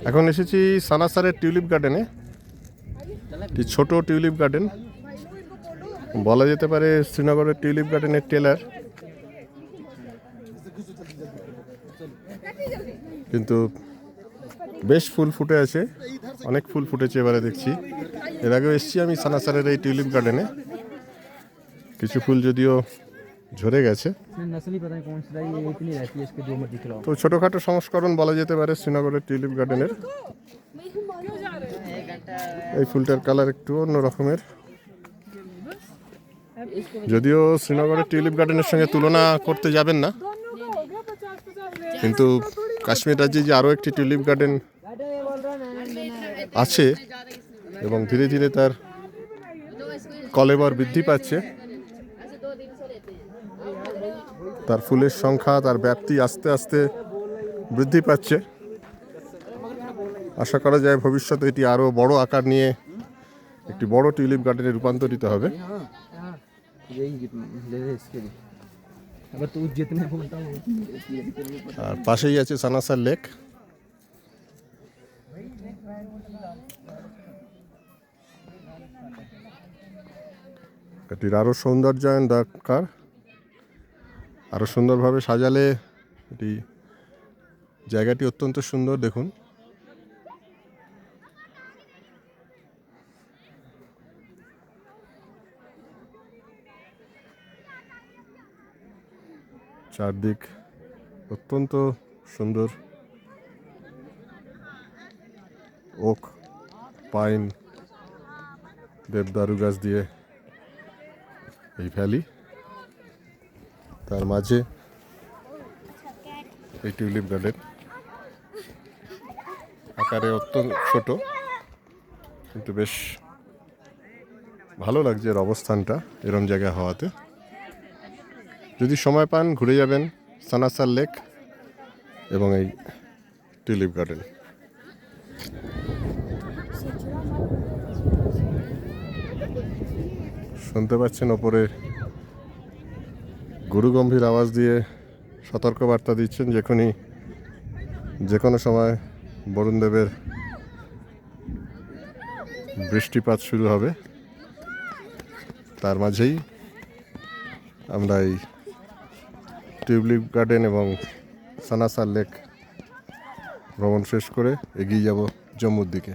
এখন এসেছি সানাসারের টিউলিপ গার্ডেনে। ছোট টিউলিপ গার্ডেন বলা যেতে পারে শ্রীনগরের টিউলিপ গার্ডেনের টেলার, কিন্তু বেশ ফুল ফুটে আছে, অনেক ফুল ফুটেছে এবারে দেখছি। এর আগেও এসেছি আমি সানাসারের এই টিউলিপ গার্ডেনে, কিছু ফুল যদিও ঝরে গেছে। তো ছোটোখাটো সংস্করণ বলা যেতে পারে শ্রীনগরের টিউলিপ গার্ডেনের। এই ফুলটার কালার একটু অন্য রকমের, যদিও শ্রীনগরের টিউলিপ গার্ডেনের সঙ্গে তুলনা করতে যাবেন না, কিন্তু কাশ্মীর রাজ্যে যে আরও একটি টিউলিপ গার্ডেন আছে এবং ধীরে ধীরে তার কলেবর বৃদ্ধি পাচ্ছে, তার ফুলের সংখ্যা, তার ব্যাপ্তি আস্তে আস্তে বৃদ্ধি পাচ্ছে। আশা করা যায় ভবিষ্যতে এটি আরও বড় আকার নিয়ে একটি বড় টিউলিপ গার্ডেনে রূপান্তরিত হবে। আর পাশেই আছে সানাসার লেক। এটির আরও সৌন্দর্যায়ন দরকার, আরও সুন্দরভাবে সাজালে এটি জায়গাটি অত্যন্ত সুন্দর। দেখুন, চারদিক অত্যন্ত সুন্দর, ওক, পাইন, দেবদারু গাছ দিয়ে এই ভ্যালি, তার মাঝে এই টিউলিপ গার্ডেন। আকারে অত্যন্ত ছোট, কিন্তু বেশ ভালো লাগছে এর অবস্থানটা এরম জায়গায় হওয়াতে। যদি সময় পান ঘুরে যাবেন সানাসার লেক এবং এই টিউলিপ গার্ডেন। শুনতে পাচ্ছেন ওপরে গুরু গম্ভীর আওয়াজ দিয়ে সতর্কবার্তা দিচ্ছেন, যে কোনো সময় বরুণ দেবের বৃষ্টিপাত শুরু হবে। তার মাঝেই আমরা এই টিউলিপ গার্ডেন এবং সানাসার লেক ভ্রমণ শেষ করে এগিয়ে যাব জম্মুর দিকে।